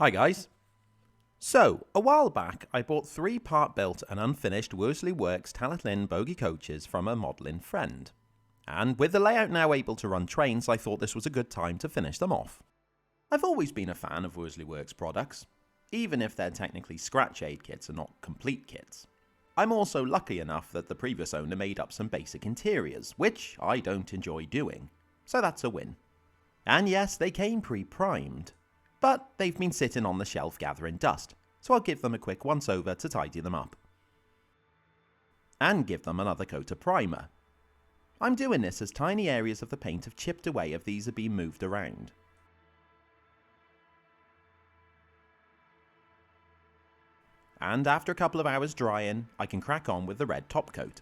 Hi guys. So, a while back I bought 3 part-built and unfinished Worsley Works Talyllyn bogie coaches from a modelling friend. And with the layout now able to run trains, I thought this was a good time to finish them off. I've always been a fan of Worsley Works products, even if they're technically scratchaid kits and not complete kits. I'm also lucky enough that the previous owner made up some basic interiors, which I don't enjoy doing, so that's a win. And yes, they came pre-primed, but they've been sitting on the shelf gathering dust, so I'll give them a quick once-over to tidy them up. And give them another coat of primer. I'm doing this as tiny areas of the paint have chipped away as these are being moved around. And after a couple of hours drying, I can crack on with the red top coat.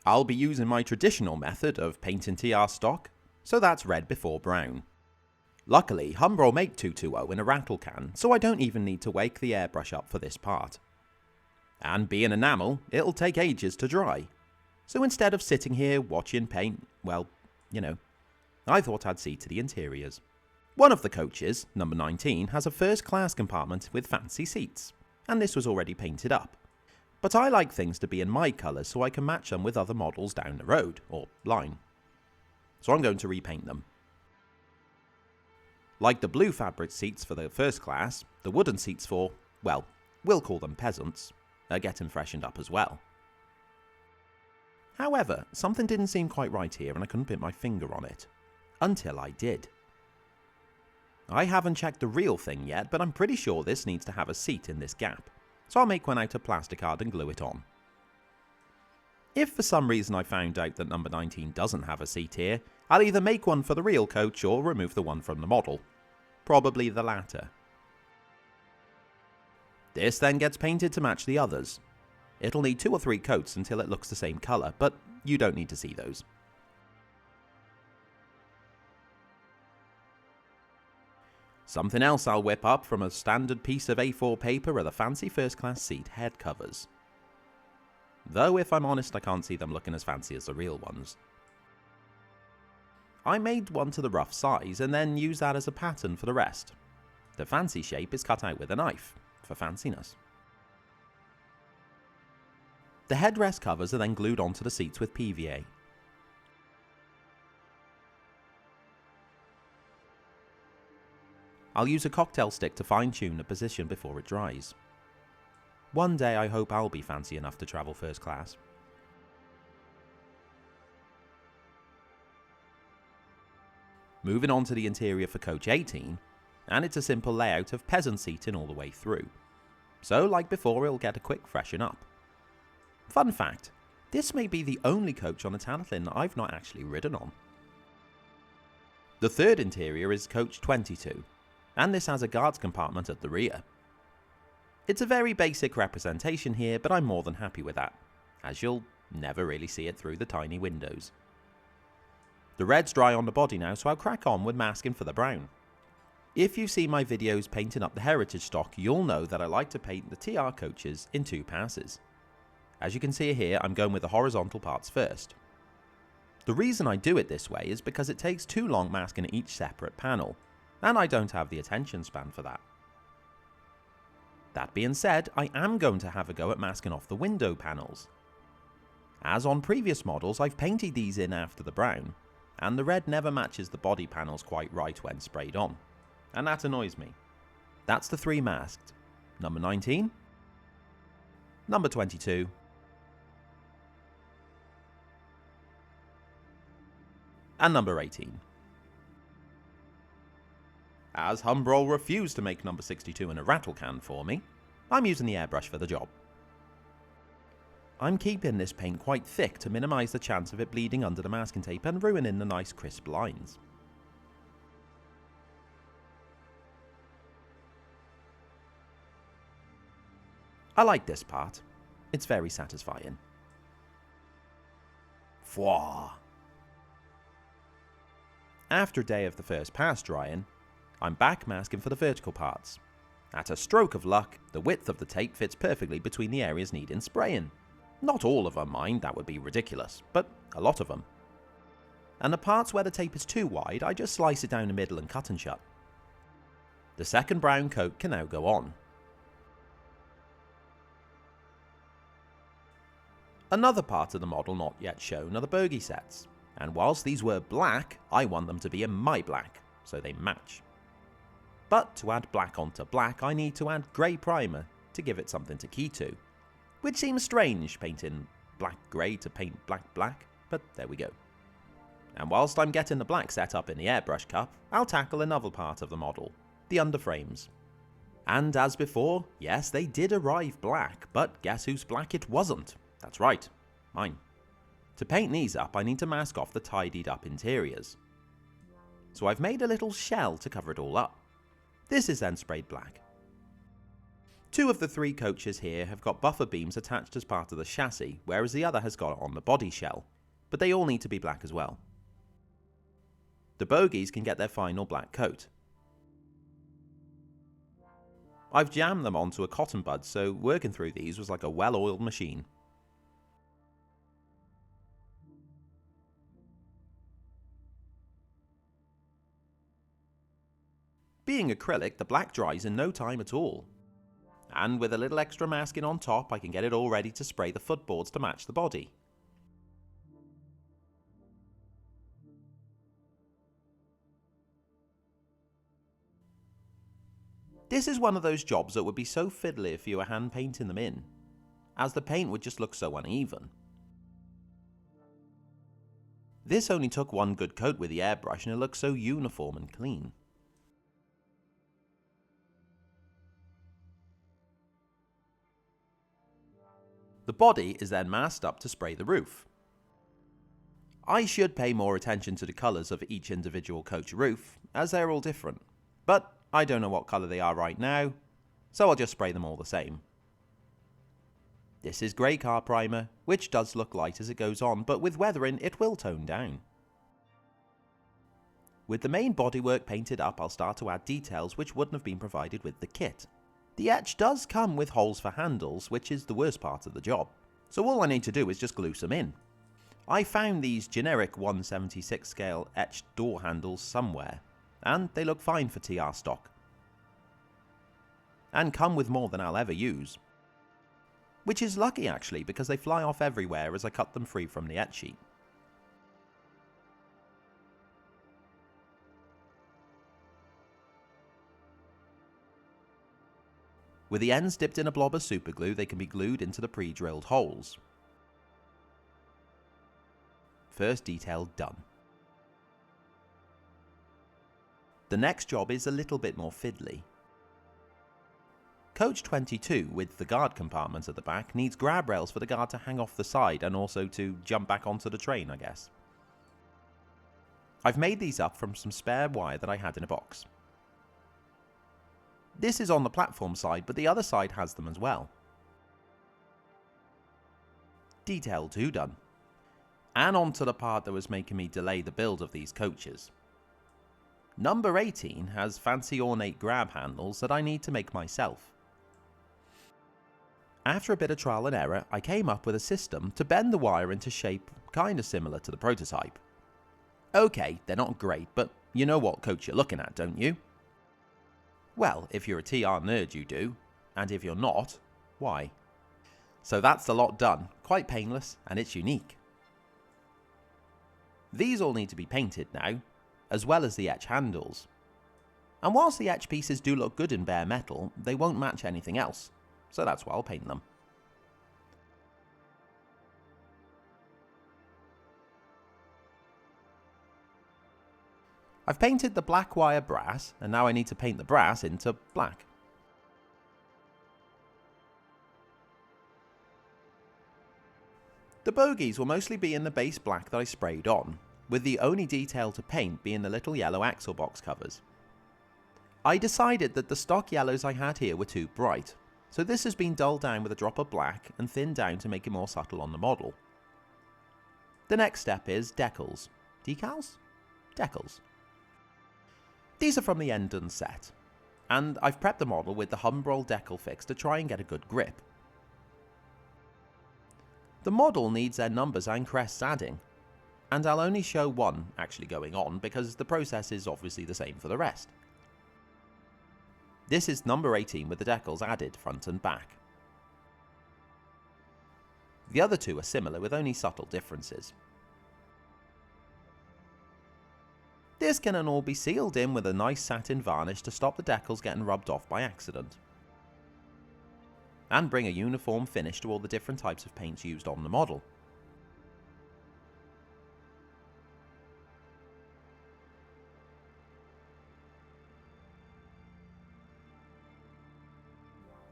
I'll be using my traditional method of painting TR stock, so that's red before brown. Luckily, Humbrol make 220 in a rattle can, so I don't even need to wake the airbrush up for this part. And being enamel, it'll take ages to dry. So instead of sitting here watching paint, well, I thought I'd see to the interiors. One of the coaches, number 19, has a first class compartment with fancy seats, and this was already painted up. But I like things to be in my colours so I can match them with other models down the road, or line. So I'm going to repaint them. Like the blue fabric seats for the first class, the wooden seats for, well, we'll call them peasants, are getting freshened up as well. However, something didn't seem quite right here and I couldn't put my finger on it. Until I did. I haven't checked the real thing yet, but I'm pretty sure this needs to have a seat in this gap, so I'll make one out of plastic card and glue it on. If for some reason I found out that number 19 doesn't have a seat here, I'll either make one for the real coach or remove the one from the model. Probably the latter. This then gets painted to match the others. It'll need 2 or 3 coats until it looks the same colour, but you don't need to see those. Something else I'll whip up from a standard piece of A4 paper are the fancy first class seat head covers. Though if I'm honest I can't see them looking as fancy as the real ones. I made one to the rough size and then used that as a pattern for the rest. The fancy shape is cut out with a knife, for fanciness. The headrest covers are then glued onto the seats with PVA. I'll use a cocktail stick to fine-tune the position before it dries. One day I hope I'll be fancy enough to travel first class. Moving on to the interior for coach 18, and it's a simple layout of peasant seating all the way through. So like before, it'll get a quick freshen up. Fun fact, this may be the only coach on the Talyllyn that I've not actually ridden on. The third interior is coach 22, and this has a guard's compartment at the rear. It's a very basic representation here, but I'm more than happy with that, as you'll never really see it through the tiny windows. The red's dry on the body now, so I'll crack on with masking for the brown. If you see my videos painting up the heritage stock, you'll know that I like to paint the TR coaches in 2 passes. As you can see here, I'm going with the horizontal parts first. The reason I do it this way is because it takes too long masking each separate panel, and I don't have the attention span for that. That being said, I am going to have a go at masking off the window panels. As on previous models, I've painted these in after the brown, and the red never matches the body panels quite right when sprayed on, and that annoys me. That's the 3 masked. Number 19, number 22, and number 18. As Humbrol refused to make number 62 in a rattle can for me, I'm using the airbrush for the job. I'm keeping this paint quite thick to minimise the chance of it bleeding under the masking tape and ruining the nice crisp lines. I like this part. It's very satisfying. Fwah! After a day of the first pass drying, I'm back masking for the vertical parts. At a stroke of luck, the width of the tape fits perfectly between the areas needing spraying. Not all of them, mind, that would be ridiculous, but a lot of them. and the parts where the tape is too wide, I just slice it down the middle and cut and shut. The second brown coat can now go on. Another part of the model not yet shown are the bogie sets, and whilst these were black, I want them to be in my black, so they match. But to add black onto black, I need to add grey primer to give it something to key to, which seems strange painting black grey to paint black black, but there we go. And whilst I'm getting the black set up in the airbrush cup, I'll tackle another part of the model, the underframes. And as before, yes, they did arrive black, but guess whose black it wasn't? That's right, mine. To paint these up, I need to mask off the tidied up interiors. So I've made a little shell to cover it all up. This is then sprayed black. 2 of the 3 coaches here have got buffer beams attached as part of the chassis, whereas the other has got it on the body shell, but they all need to be black as well. The bogies can get their final black coat. I've jammed them onto a cotton bud, so working through these was like a well-oiled machine. Being acrylic, the black dries in no time at all. And with a little extra masking on top, I can get it all ready to spray the footboards to match the body. This is one of those jobs that would be so fiddly if you were hand painting them in, as the paint would just look so uneven. This only took one good coat with the airbrush and it looks so uniform and clean. The body is then masked up to spray the roof. I should pay more attention to the colours of each individual coach roof, as they're all different, but I don't know what colour they are right now, so I'll just spray them all the same. This is grey car primer, which does look light as it goes on, but with weathering it will tone down. With the main bodywork painted up, I'll start to add details which wouldn't have been provided with the kit. The etch does come with holes for handles, which is the worst part of the job, so all I need to do is just glue some in. I found these generic 1/76 scale etched door handles somewhere, and they look fine for TR stock. And come with more than I'll ever use. Which is lucky actually, because they fly off everywhere as I cut them free from the etch sheet. With the ends dipped in a blob of superglue, they can be glued into the pre-drilled holes. First detail done. The next job is a little bit more fiddly. Coach 22, with the guard compartment at the back, needs grab rails for the guard to hang off the side and also to jump back onto the train, I guess. I've made these up from some spare wire that I had in a box. This is on the platform side, but the other side has them as well. Detail 2 done. And on to the part that was making me delay the build of these coaches. Number 18 has fancy ornate grab handles that I need to make myself. After a bit of trial and error, I came up with a system to bend the wire into shape kinda similar to the prototype. Okay, they're not great, but you know what coach you're looking at, don't you? Well, if you're a TR nerd you do, and if you're not, why? So that's the lot done, quite painless, and it's unique. These all need to be painted now, as well as the etch handles. And whilst the etch pieces do look good in bare metal, they won't match anything else, so that's why I'll paint them. I've painted the black wire brass, and now I need to paint the brass into black. The bogies will mostly be in the base black that I sprayed on, with the only detail to paint being the little yellow axle box covers. I decided that the stock yellows I had here were too bright, so this has been dulled down with a drop of black and thinned down to make it more subtle on the model. The next step is decals. Decals? Decals. These are from the Endon set, and I've prepped the model with the Humbrol decal fix to try and get a good grip. The model needs their numbers and crests adding, and I'll only show one actually going on because the process is obviously the same for the rest. This is number 18 with the decals added front and back. The other two are similar with only subtle differences. This can all be sealed in with a nice satin varnish to stop the decals getting rubbed off by accident, and bring a uniform finish to all the different types of paints used on the model.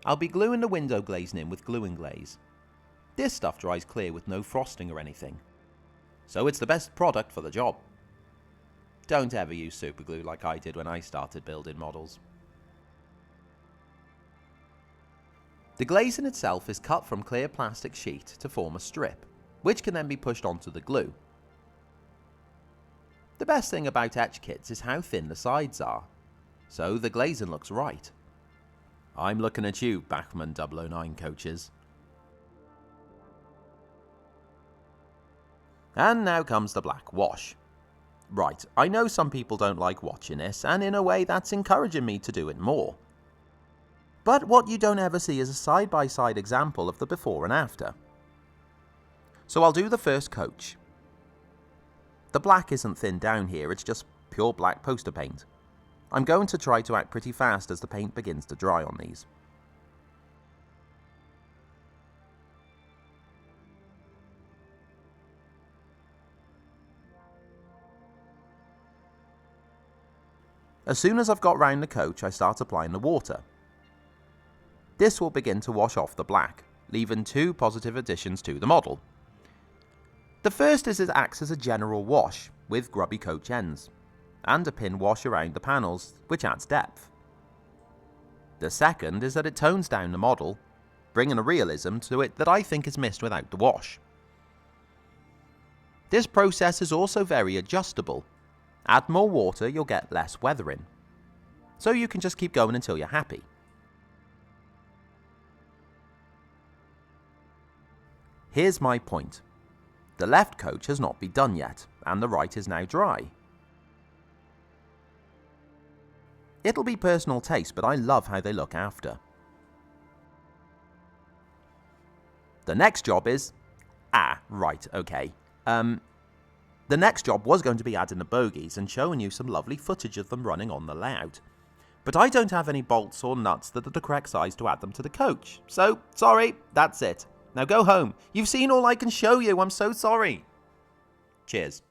I'll be gluing the window glazing in with gluing glaze. This stuff dries clear with no frosting or anything, so it's the best product for the job. Don't ever use superglue like I did when I started building models. The glazing itself is cut from clear plastic sheet to form a strip, which can then be pushed onto the glue. The best thing about etch kits is how thin the sides are, so the glazing looks right. I'm looking at you, Bachmann 009 coaches. And now comes the black wash. Right, I know some people don't like watching this, and in a way that's encouraging me to do it more. But what you don't ever see is a side-by-side example of the before and after. So I'll do the first coach. The black isn't thinned down here, it's just pure black poster paint. I'm going to try to act pretty fast as the paint begins to dry on these. As soon as I've got round the coach, I start applying the water. This will begin to wash off the black, leaving two positive additions to the model. The first is it acts as a general wash with grubby coach ends, and a pin wash around the panels, which adds depth. The second is that it tones down the model, bringing a realism to it that I think is missed without the wash. This process is also very adjustable. Add more water, you'll get less weathering. So you can just keep going until you're happy. Here's my point. The left coach has not been done yet, and the right is now dry. It'll be personal taste, but I love how they look after. The next job is... right, okay. The next job was going to be adding the bogies and showing you some lovely footage of them running on the layout. But I don't have any bolts or nuts that are the correct size to add them to the coach. So, sorry, that's it. Now go home. You've seen all I can show you, I'm so sorry. Cheers.